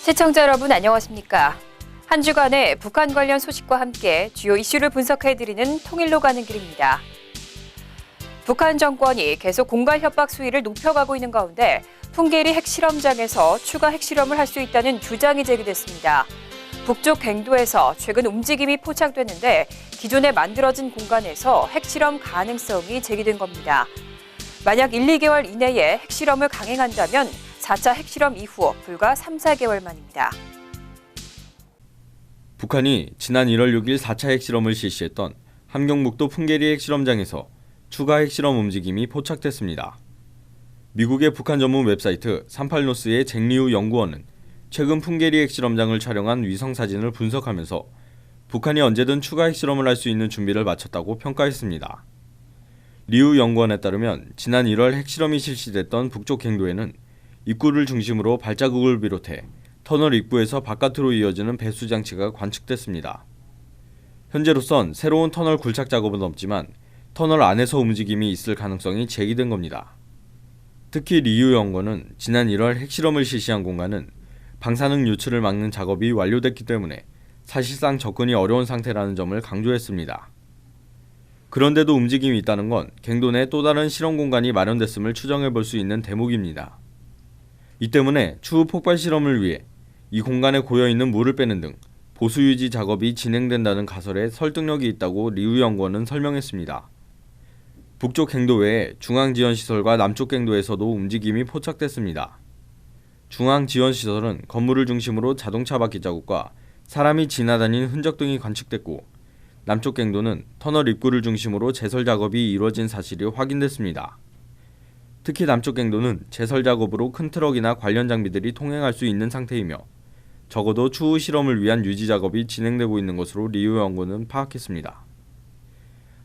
시청자 여러분 안녕하십니까? 한 주간의 북한 관련 소식과 함께 주요 이슈를 분석해드리는 통일로 가는 길입니다. 북한 정권이 계속 공갈 협박 수위를 높여가고 있는 가운데 풍계리 핵실험장에서 추가 핵실험을 할 수 있다는 주장이 제기됐습니다. 북쪽 갱도에서 최근 움직임이 포착됐는데 기존에 만들어진 공간에서 핵실험 가능성이 제기된 겁니다. 만약 1, 2개월 이내에 핵실험을 강행한다면 4차 핵실험 이후 불과 3, 4개월 만입니다. 북한이 지난 1월 6일 4차 핵실험을 실시했던 함경북도 풍계리 핵실험장에서 추가 핵실험 움직임이 포착됐습니다. 미국의 북한 전문 웹사이트 38노스의 잭리우 연구원은 최근 풍계리 핵실험장을 촬영한 위성사진을 분석하면서 북한이 언제든 추가 핵실험을 할 수 있는 준비를 마쳤다고 평가했습니다. 리우 연구원에 따르면 지난 1월 핵실험이 실시됐던 북쪽 갱도에는 입구를 중심으로 발자국을 비롯해 터널 입구에서 바깥으로 이어지는 배수 장치가 관측됐습니다. 현재로선 새로운 터널 굴착 작업은 없지만 터널 안에서 움직임이 있을 가능성이 제기된 겁니다. 특히 리우 연구원은 지난 1월 핵실험을 실시한 공간은 방사능 유출을 막는 작업이 완료됐기 때문에 사실상 접근이 어려운 상태라는 점을 강조했습니다. 그런데도 움직임이 있다는 건 갱도 내 또 다른 실험 공간이 마련됐음을 추정해 볼 수 있는 대목입니다. 이 때문에 추후 폭발 실험을 위해 이 공간에 고여있는 물을 빼는 등 보수 유지 작업이 진행된다는 가설에 설득력이 있다고 리우 연구원은 설명했습니다. 북쪽 갱도 외에 중앙지원시설과 남쪽 갱도에서도 움직임이 포착됐습니다. 중앙지원시설은 건물을 중심으로 자동차 바퀴 자국과 사람이 지나다닌 흔적 등이 관측됐고, 남쪽 갱도는 터널 입구를 중심으로 제설 작업이 이루어진 사실이 확인됐습니다. 특히 남쪽 갱도는 제설 작업으로 큰 트럭이나 관련 장비들이 통행할 수 있는 상태이며 적어도 추후 실험을 위한 유지 작업이 진행되고 있는 것으로 리우 연구는 파악했습니다.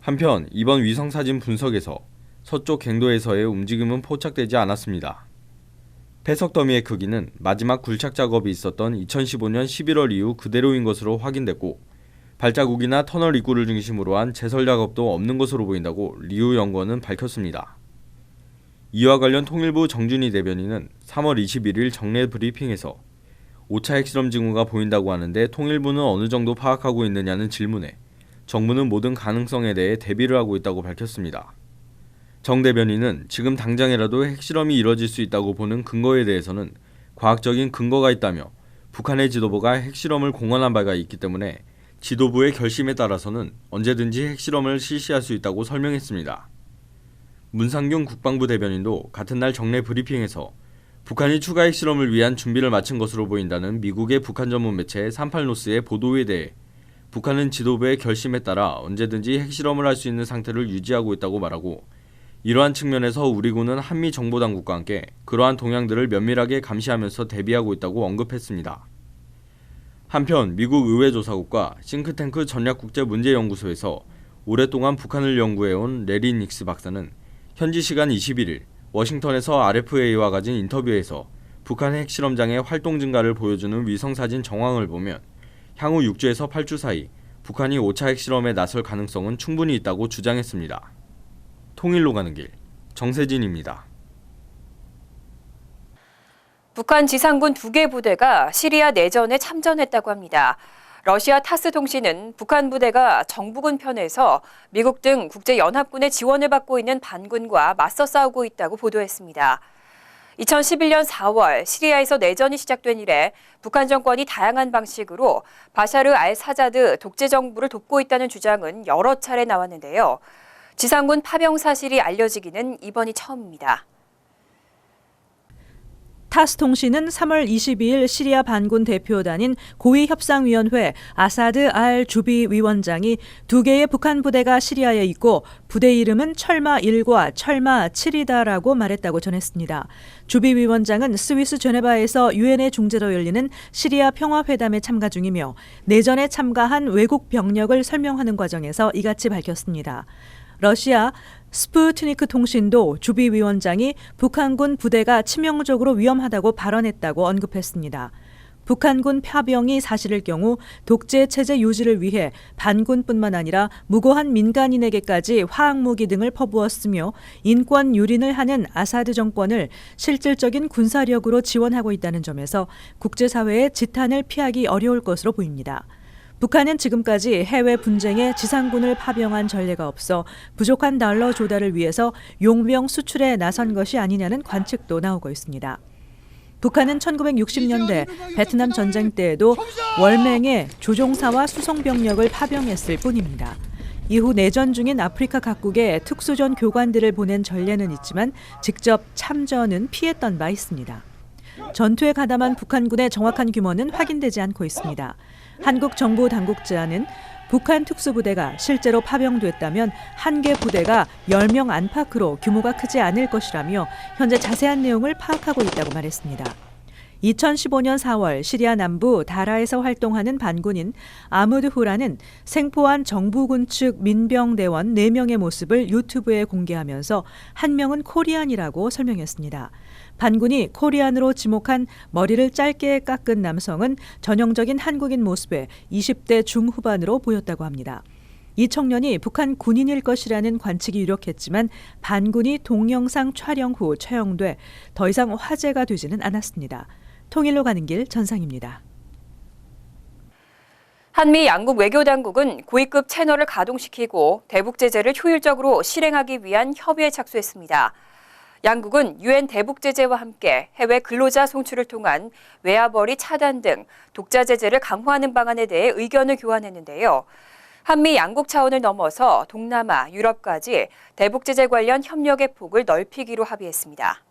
한편 이번 위성사진 분석에서 서쪽 갱도에서의 움직임은 포착되지 않았습니다. 폐석 더미의 크기는 마지막 굴착 작업이 있었던 2015년 11월 이후 그대로인 것으로 확인됐고, 발자국이나 터널 입구를 중심으로 한 제설 작업도 없는 것으로 보인다고 리우 연구원은 밝혔습니다. 이와 관련 통일부 정준희 대변인은 3월 21일 정례 브리핑에서 5차 핵실험 징후가 보인다고 하는데 통일부는 어느 정도 파악하고 있느냐는 질문에 정부는 모든 가능성에 대해 대비를 하고 있다고 밝혔습니다. 정 대변인은 지금 당장이라도 핵실험이 이뤄질 수 있다고 보는 근거에 대해서는 과학적인 근거가 있다며 북한의 지도부가 핵실험을 공언한 바가 있기 때문에 지도부의 결심에 따라서는 언제든지 핵실험을 실시할 수 있다고 설명했습니다. 문상균 국방부 대변인도 같은 날 정례 브리핑에서 북한이 추가 핵실험을 위한 준비를 마친 것으로 보인다는 미국의 북한 전문 매체 38노스의 보도에 대해 북한은 지도부의 결심에 따라 언제든지 핵실험을 할 수 있는 상태를 유지하고 있다고 말하고, 이러한 측면에서 우리 군은 한미 정보당국과 함께 그러한 동향들을 면밀하게 감시하면서 대비하고 있다고 언급했습니다. 한편 미국 의회조사국과 싱크탱크 전략국제문제연구소에서 오랫동안 북한을 연구해온 레리 닉스 박사는 현지 시간 21일 워싱턴에서 RFA와 가진 인터뷰에서 북한 핵실험장의 활동 증가를 보여주는 위성사진 정황을 보면 향후 6주에서 8주 사이 북한이 5차 핵실험에 나설 가능성은 충분히 있다고 주장했습니다. 통일로 가는 길, 정세진입니다. 북한 지상군 2개 부대가 시리아 내전에 참전했다고 합니다. 러시아 타스 통신은 북한 부대가 정부군 편에서 미국 등 국제연합군의 지원을 받고 있는 반군과 맞서 싸우고 있다고 보도했습니다. 2011년 4월 시리아에서 내전이 시작된 이래 북한 정권이 다양한 방식으로 바샤르 알사자드 독재 정부를 돕고 있다는 주장은 여러 차례 나왔는데요. 지상군 파병 사실이 알려지기는 이번이 처음입니다. 타스 통신은 3월 22일 시리아 반군 대표단인 고위협상위원회 아사드 알 주비 위원장이 2개의 북한 부대가 시리아에 있고 부대 이름은 철마 1과 철마 7이다라고 말했다고 전했습니다. 주비 위원장은 스위스 제네바에서 유엔의 중재로 열리는 시리아 평화회담에 참가 중이며 내전에 참가한 외국 병력을 설명하는 과정에서 이같이 밝혔습니다. 러시아 스푸트니크 통신도 주비 위원장이 북한군 부대가 치명적으로 위험하다고 발언했다고 언급했습니다. 북한군 파병이 사실일 경우 독재 체제 유지를 위해 반군뿐만 아니라 무고한 민간인에게까지 화학무기 등을 퍼부었으며 인권 유린을 하는 아사드 정권을 실질적인 군사력으로 지원하고 있다는 점에서 국제사회의 지탄을 피하기 어려울 것으로 보입니다. 북한은 지금까지 해외 분쟁에 지상군을 파병한 전례가 없어 부족한 달러 조달을 위해서 용병 수출에 나선 것이 아니냐는 관측도 나오고 있습니다. 북한은 1960년대 베트남 전쟁 때에도 월맹에 조종사와 수송병력을 파병했을 뿐입니다. 이후 내전 중인 아프리카 각국에 특수전 교관들을 보낸 전례는 있지만 직접 참전은 피했던 바 있습니다. 전투에 가담한 북한군의 정확한 규모는 확인되지 않고 있습니다. 한국 정부 당국자는 북한 특수부대가 실제로 파병됐다면 한 개 부대가 10명 안팎으로 규모가 크지 않을 것이라며 현재 자세한 내용을 파악하고 있다고 말했습니다. 2015년 4월 시리아 남부 다라에서 활동하는 반군인 아무드 후라는 생포한 정부군 측 민병대원 4명의 모습을 유튜브에 공개하면서 한 명은 코리안이라고 설명했습니다. 반군이 코리안으로 지목한 머리를 짧게 깎은 남성은 전형적인 한국인 모습의 20대 중후반으로 보였다고 합니다. 이 청년이 북한 군인일 것이라는 관측이 유력했지만 반군이 동영상 촬영 후 처형돼 더 이상 화제가 되지는 않았습니다. 통일로 가는 길 전상입니다. 한미 양국 외교당국은 고위급 채널을 가동시키고 대북 제재를 효율적으로 실행하기 위한 협의에 착수했습니다. 양국은 유엔 대북 제재와 함께 해외 근로자 송출을 통한 외화벌이 차단 등 독자 제재를 강화하는 방안에 대해 의견을 교환했는데요. 한미 양국 차원을 넘어서 동남아, 유럽까지 대북 제재 관련 협력의 폭을 넓히기로 합의했습니다.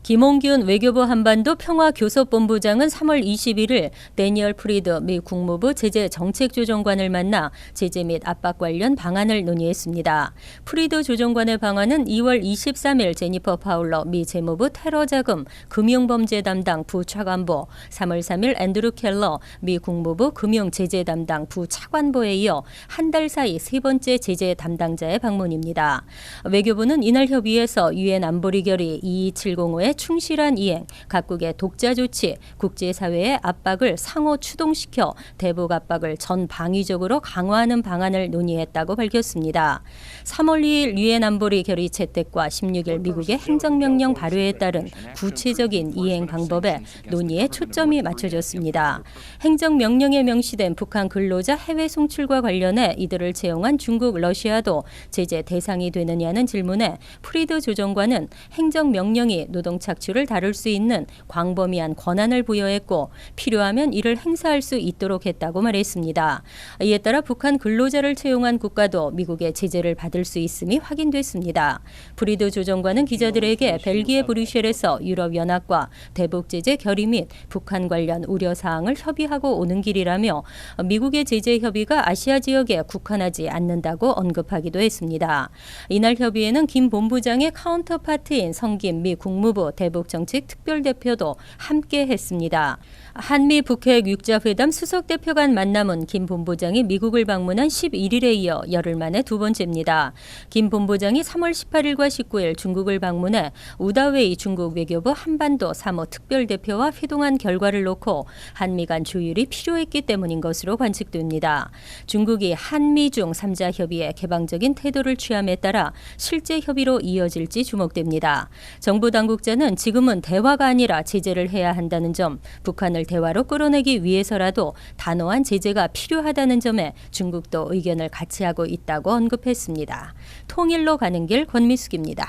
김홍균 외교부 한반도 평화교섭본부장은 3월 21일 데니얼 프리드 미 국무부 제재정책조정관을 만나 제재 및 압박 관련 방안을 논의했습니다. 프리드 조정관의 방안은 2월 23일 제니퍼 파울러 미 재무부 테러자금 금융범죄 담당 부차관보, 3월 3일 앤드루 켈러 미 국무부 금융제재 담당 부차관보에 이어 한 달 사이 세 번째 제재 담당자의 방문입니다. 외교부는 이날 협의에서 유엔 안보리 결의 22705의 충실한 이행, 각국의 독자 조치, 국제사회의 압박을 상호 추동시켜 대북 압박을 전방위적으로 강화하는 방안을 논의했다고 밝혔습니다. 3월 2일 유엔 안보리 결의 채택과 16일 미국의 행정명령 발효에 따른 구체적인 이행 방법에 논의에 초점이 맞춰졌습니다. 행정명령에 명시된 북한 근로자 해외 송출과 관련해 이들을 채용한 중국, 러시아도 제재 대상이 되느냐는 질문에 프리드 조정관은 행정명령이 노동 착취를 다룰 수 있는 광범위한 권한을 부여했고 필요하면 이를 행사할 수 있도록 했다고 말했습니다. 이에 따라 북한 근로자를 채용한 국가도 미국의 제재를 받을 수 있음이 확인됐습니다. 프리드 조정관은 기자들에게 벨기에 브뤼셀에서 유럽연합과 대북 제재 결의 및 북한 관련 우려 사항을 협의하고 오는 길이라며 미국의 제재 협의가 아시아 지역에 국한하지 않는다고 언급하기도 했습니다. 이날 협의에는 김 본부장의 카운터파트인 성김 미 국무부 대북정책 특별대표도 함께 했습니다. 한미 북핵 육자회담 수석대표 간 만남은 김 본부장이 미국을 방문한 11일에 이어 열흘 만에 두 번째입니다. 김 본부장이 3월 18일과 19일 중국을 방문해 우다웨이 중국 외교부 한반도 사무 특별대표와 회동한 결과를 놓고 한미 간 조율이 필요했기 때문인 것으로 관측됩니다. 중국이 한미 중 3자 협의에 개방적인 태도를 취함에 따라 실제 협의로 이어질지 주목됩니다. 정부 당국자는 지금은 대화가 아니라 제재를 해야 한다는 점, 북한을 대화로 끌어내기 위해서라도 단호한 제재가 필요하다는 점에 중국도 의견을 같이 하고 있다고 언급했습니다. 통일로 가는 길 권미숙입니다.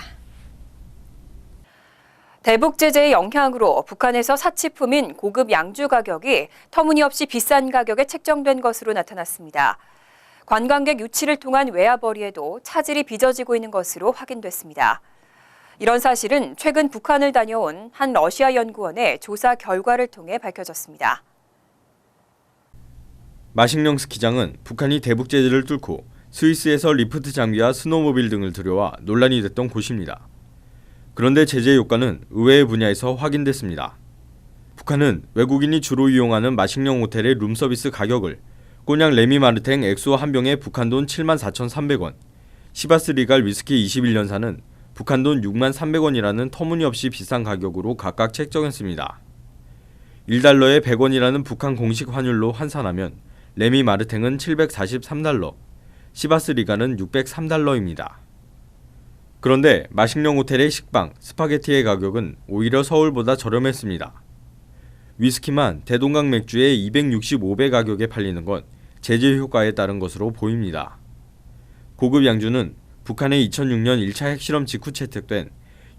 대북 제재의 영향으로 북한에서 사치품인 고급 양주 가격이 터무니없이 비싼 가격에 책정된 것으로 나타났습니다. 관광객 유치를 통한 외화벌이에도 차질이 빚어지고 있는 것으로 확인됐습니다. 이런 사실은 최근 북한을 다녀온 한 러시아 연구원의 조사 결과를 통해 밝혀졌습니다. 마식령 스키장은 북한이 대북 제재를 뚫고 스위스에서 리프트 장비와 스노모빌 등을 들여와 논란이 됐던 곳입니다. 그런데 제재 효과는 의외의 분야에서 확인됐습니다. 북한은 외국인이 주로 이용하는 마식령 호텔의 룸서비스 가격을 꼬냑 레미 마르탱 엑소 한 병에 북한돈 74,300원, 시바스 리갈 위스키 21년산은 북한돈 63,300원이라는 터무니없이 비싼 가격으로 각각 책정했습니다. 1달러에 100원이라는 북한 공식 환율로 환산하면 레미 마르탱은 743달러, 시바스 리가는 603달러입니다. 그런데 마식령 호텔의 식빵, 스파게티의 가격은 오히려 서울보다 저렴했습니다. 위스키만 대동강 맥주의 265배 가격에 팔리는 건 제재 효과에 따른 것으로 보입니다. 고급 양주는 북한의 2006년 1차 핵실험 직후 채택된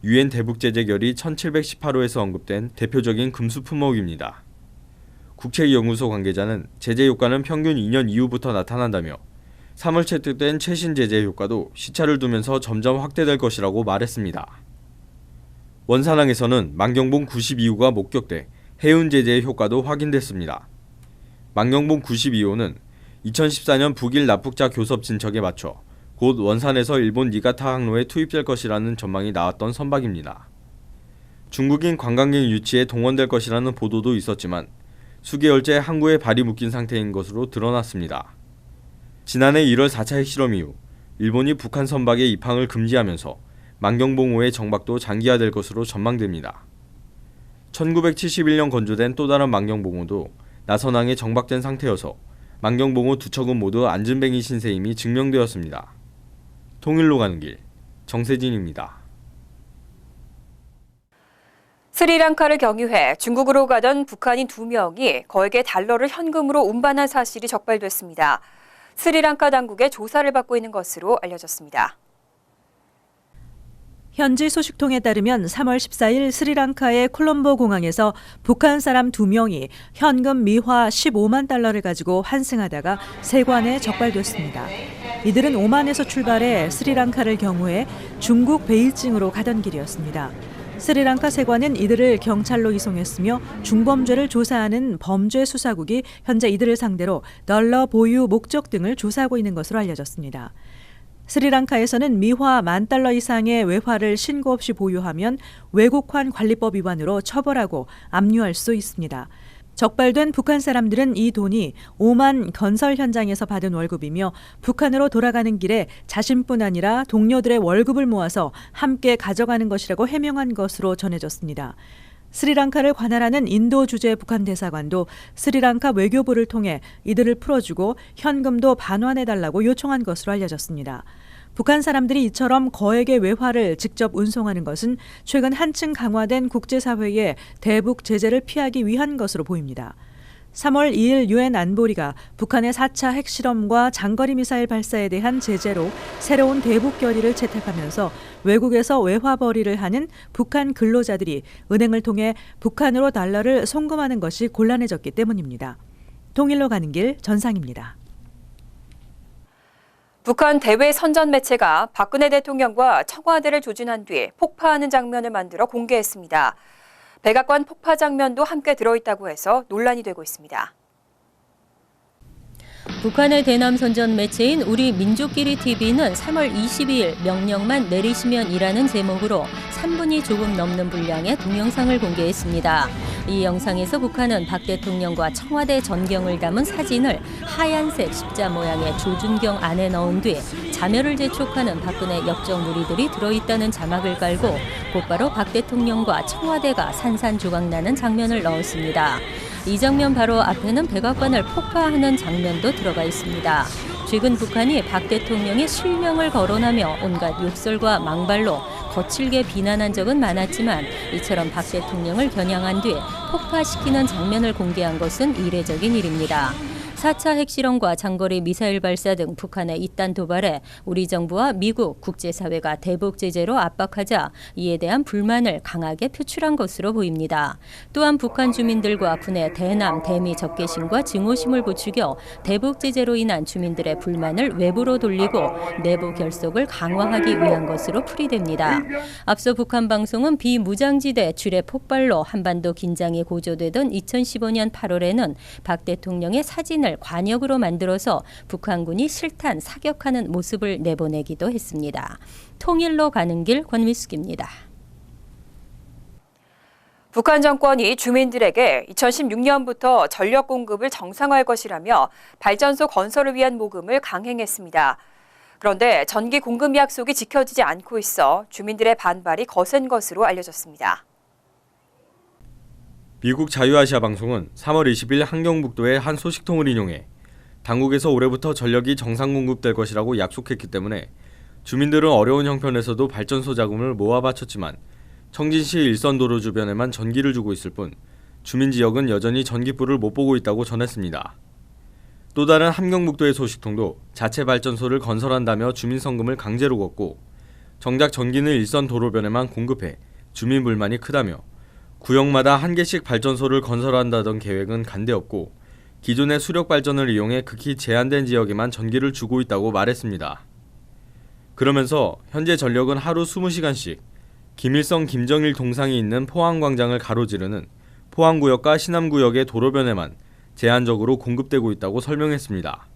유엔 대북 제재 결의 1718호에서 언급된 대표적인 금수 품목입니다. 국책연구소 관계자는 제재 효과는 평균 2년 이후부터 나타난다며 3월 채택된 최신 제재 효과도 시차를 두면서 점점 확대될 것이라고 말했습니다. 원산항에서는 만경봉 92호가 목격돼 해운 제재의 효과도 확인됐습니다. 만경봉 92호는 2014년 북일 납북자 교섭 진척에 맞춰 곧 원산에서 일본 니가타 항로에 투입될 것이라는 전망이 나왔던 선박입니다. 중국인 관광객 유치에 동원될 것이라는 보도도 있었지만 수개월째 항구에 발이 묶인 상태인 것으로 드러났습니다. 지난해 1월 4차 핵실험 이후 일본이 북한 선박의 입항을 금지하면서 만경봉호의 정박도 장기화될 것으로 전망됩니다. 1971년 건조된 또 다른 만경봉호도 나선항에 정박된 상태여서 만경봉호 두 척은 모두 안전뱅이 신세임이 증명되었습니다. 통일로 가는 길, 정세진입니다. 스리랑카를 경유해 중국으로 가던 북한인 2명이 거액의 달러를 현금으로 운반한 사실이 적발됐습니다. 스리랑카 당국의 조사를 받고 있는 것으로 알려졌습니다. 현지 소식통에 따르면 3월 14일 스리랑카의 콜롬보 공항에서 북한 사람 2명이 현금 미화 15만 달러를 가지고 환승하다가 세관에 적발됐습니다. 이들은 오만에서 출발해 스리랑카를 경유해 중국 베이징으로 가던 길이었습니다. 스리랑카 세관은 이들을 경찰로移送했으며 중범죄를 조사하는 범죄수사국이 현재 이들을 상대로 달러 보유 목적 등을 조사하고 있는 것으로 알려졌습니다. 스리랑카에서는 미화 10,000달러 이상의 외화를 신고 없이 보유하면 외국환 관리법 위반으로 처벌하고 압류할 수 있습니다. 적발된 북한 사람들은 이 돈이 오만 건설 현장에서 받은 월급이며 북한으로 돌아가는 길에 자신뿐 아니라 동료들의 월급을 모아서 함께 가져가는 것이라고 해명한 것으로 전해졌습니다. 스리랑카를 관할하는 인도 주재 북한 대사관도 스리랑카 외교부를 통해 이들을 풀어주고 현금도 반환해달라고 요청한 것으로 알려졌습니다. 북한 사람들이 이처럼 거액의 외화를 직접 운송하는 것은 최근 한층 강화된 국제사회의 대북 제재를 피하기 위한 것으로 보입니다. 3월 2일 유엔 안보리가 북한의 4차 핵실험과 장거리 미사일 발사에 대한 제재로 새로운 대북 결의를 채택하면서 외국에서 외화 벌이를 하는 북한 근로자들이 은행을 통해 북한으로 달러를 송금하는 것이 곤란해졌기 때문입니다. 통일로 가는 길 전상입니다. 북한 대외 선전 매체가 박근혜 대통령과 청와대를 조준한 뒤 폭파하는 장면을 만들어 공개했습니다. 백악관 폭파 장면도 함께 들어있다고 해서 논란이 되고 있습니다. 북한의 대남 선전 매체인 우리 민족끼리 TV는 3월 22일 명령만 내리시면이라는 제목으로 3분이 조금 넘는 분량의 동영상을 공개했습니다. 이 영상에서 북한은 박 대통령과 청와대 전경을 담은 사진을 하얀색 십자 모양의 조준경 안에 넣은 뒤 자멸을 재촉하는 박근혜 역적 무리들이 들어있다는 자막을 깔고 곧바로 박 대통령과 청와대가 산산조각나는 장면을 넣었습니다. 이 장면 바로 앞에는 백악관을 폭파하는 장면도 들어가 있습니다. 최근 북한이 박 대통령의 실명을 거론하며 온갖 욕설과 망발로 거칠게 비난한 적은 많았지만 이처럼 박 대통령을 겨냥한 뒤 폭파시키는 장면을 공개한 것은 이례적인 일입니다. 4차 핵실험과 장거리 미사일 발사 등 북한의 이딴 도발에 우리 정부와 미국, 국제사회가 대북 제재로 압박하자 이에 대한 불만을 강하게 표출한 것으로 보입니다. 또한 북한 주민들과 군의 대남, 대미 적개심과 증오심을 부추겨 대북 제재로 인한 주민들의 불만을 외부로 돌리고 내부 결속을 강화하기 위한 것으로 풀이됩니다. 앞서 북한 방송은 비무장지대 지뢰 폭발로 한반도 긴장이 고조되던 2015년 8월에는 박 대통령의 사진을 관역으로 만들어서 북한군이 실탄 사격하는 모습을 내보내기도 했습니다. 통일로 가는 길 권미숙입니다. 북한 정권이 주민들에게 2016년부터 전력 공급을 정상화할 것이라며 발전소 건설을 위한 모금을 강행했습니다. 그런데 전기 공급 약속이 지켜지지 않고 있어 주민들의 반발이 거센 것으로 알려졌습니다. 미국 자유아시아 방송은 3월 20일 함경북도의 한 소식통을 인용해 당국에서 올해부터 전력이 정상 공급될 것이라고 약속했기 때문에 주민들은 어려운 형편에서도 발전소 자금을 모아 바쳤지만 청진시 일선도로 주변에만 전기를 주고 있을 뿐 주민 지역은 여전히 전기불을 못 보고 있다고 전했습니다. 또 다른 함경북도의 소식통도 자체 발전소를 건설한다며 주민성금을 강제로 걷고 정작 전기는 일선 도로변에만 공급해 주민 불만이 크다며 구역마다 한 개씩 발전소를 건설한다던 계획은 간데 없고 기존의 수력 발전을 이용해 극히 제한된 지역에만 전기를 주고 있다고 말했습니다. 그러면서 현재 전력은 하루 20시간씩 김일성 김정일 동상이 있는 포항광장을 가로지르는 포항구역과 신암구역의 도로변에만 제한적으로 공급되고 있다고 설명했습니다.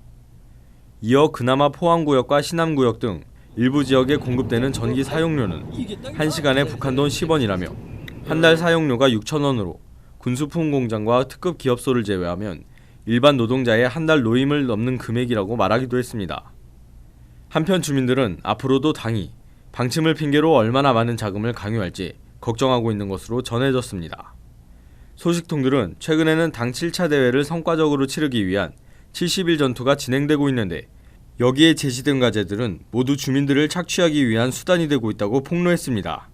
이어 그나마 포항구역과 신암구역 등 일부 지역에 공급되는 전기 사용료는 1시간에 북한돈 10원이라며 한 달 사용료가 6,000원으로 군수품 공장과 특급 기업소를 제외하면 일반 노동자의 한 달 노임을 넘는 금액이라고 말하기도 했습니다. 한편 주민들은 앞으로도 당이 방침을 핑계로 얼마나 많은 자금을 강요할지 걱정하고 있는 것으로 전해졌습니다. 소식통들은 최근에는 당 7차 대회를 성과적으로 치르기 위한 70일 전투가 진행되고 있는데 여기에 제시된 과제들은 모두 주민들을 착취하기 위한 수단이 되고 있다고 폭로했습니다.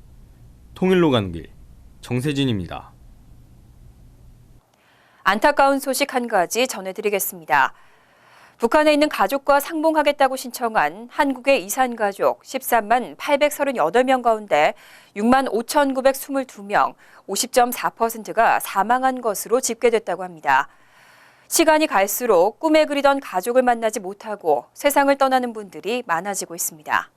통일로 가는 길, 정세진입니다. 안타까운 소식 한 가지 전해드리겠습니다. 북한에 있는 가족과 상봉하겠다고 신청한 한국의 이산가족 13만 838명 가운데 6만 5,922명, 50.4%가 사망한 것으로 집계됐다고 합니다. 시간이 갈수록 꿈에 그리던 가족을 만나지 못하고 세상을 떠나는 분들이 많아지고 있습니다.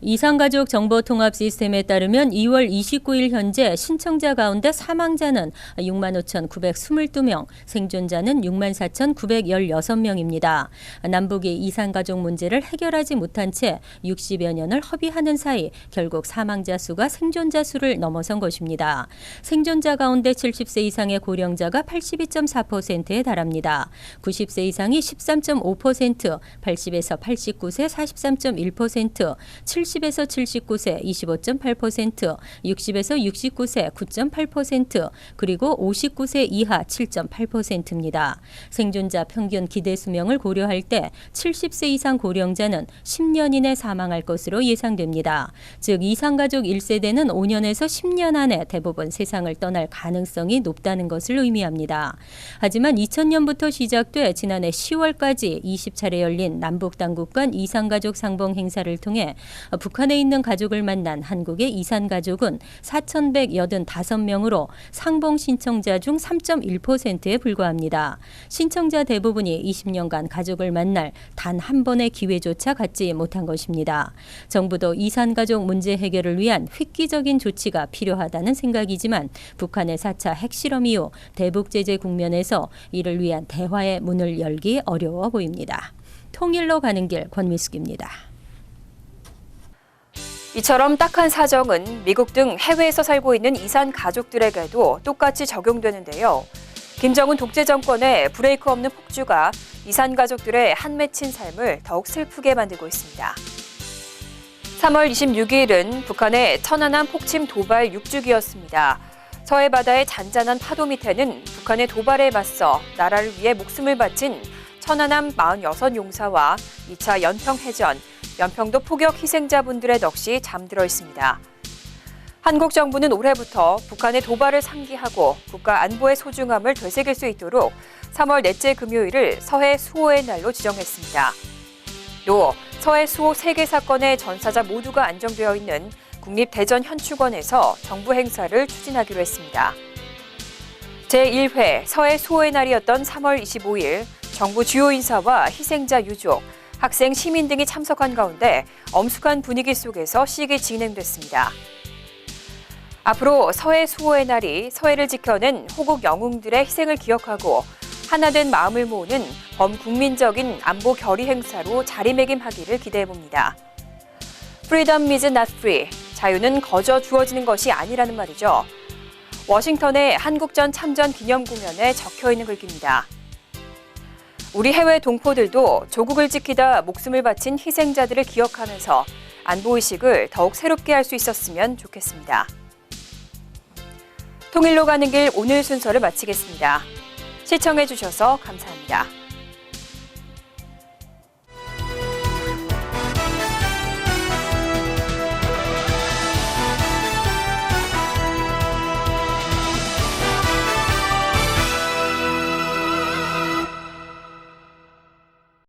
이산가족 정보통합 시스템에 따르면 2월 29일 현재 신청자 가운데 사망자는 65,922명, 생존자는 64,916명입니다. 남북이 이산가족 문제를 해결하지 못한 채 60여 년을 허비하는 사이 결국 사망자 수가 생존자 수를 넘어선 것입니다. 생존자 가운데 70세 이상의 고령자가 82.4%에 달합니다. 90세 이상이 13.5%, 80에서 89세 43.1%, 70에서 79세 25.8%, 60에서 69세 9.8%, 그리고 59세 이하 7.8%입니다. 생존자 평균 기대 수명을 고려할 때 70세 이상 고령자는 10년 이내 사망할 것으로 예상됩니다. 즉 이산가족 1세대는 5년에서 10년 안에 대부분 세상을 떠날 가능성이 높다는 것을 의미합니다. 하지만 2000년부터 시작돼 지난해 10월까지 20차례 열린 남북 당국 간 이산가족 상봉 행사를 통해 북한에 있는 가족을 만난 한국의 이산가족은 4,185명으로 상봉 신청자 중 3.1%에 불과합니다. 신청자 대부분이 20년간 가족을 만날 단 한 번의 기회조차 갖지 못한 것입니다. 정부도 이산가족 문제 해결을 위한 획기적인 조치가 필요하다는 생각이지만 북한의 4차 핵실험 이후 대북 제재 국면에서 이를 위한 대화의 문을 열기 어려워 보입니다. 통일로 가는 길 권미숙입니다. 이처럼 딱한 사정은 미국 등 해외에서 살고 있는 이산 가족들에게도 똑같이 적용되는데요. 김정은 독재 정권의 브레이크 없는 폭주가 이산 가족들의 한 맺힌 삶을 더욱 슬프게 만들고 있습니다. 3월 26일은 북한의 천안함 폭침 도발 6주기였습니다. 서해 바다의 잔잔한 파도 밑에는 북한의 도발에 맞서 나라를 위해 목숨을 바친 천안함 46용사와 2차 연평해전, 연평도 포격 희생자분들의 넋이 잠들어 있습니다. 한국 정부는 올해부터 북한의 도발을 상기하고 국가 안보의 소중함을 되새길 수 있도록 3월 넷째 금요일을 서해 수호의 날로 지정했습니다. 또 서해 수호 3개 사건의 전사자 모두가 안정되어 있는 국립대전현충원에서 정부 행사를 추진하기로 했습니다. 제1회 서해 수호의 날이었던 3월 25일 정부 주요 인사와 희생자 유족, 학생, 시민 등이 참석한 가운데 엄숙한 분위기 속에서 시익이 진행됐습니다. 앞으로 서해 수호의 날이 서해를 지켜낸 호국 영웅들의 희생을 기억하고 하나된 마음을 모으는 범국민적인 안보 결의 행사로 자리매김하기를 기대해봅니다. Freedom is not free. 자유는 거저 주어지는 것이 아니라는 말이죠. 워싱턴의 한국전 참전 기념 공연에 적혀있는 글귀입니다. 우리 해외 동포들도 조국을 지키다 목숨을 바친 희생자들을 기억하면서 안보의식을 더욱 새롭게 할 수 있었으면 좋겠습니다. 통일로 가는 길 오늘 순서를 마치겠습니다. 시청해주셔서 감사합니다.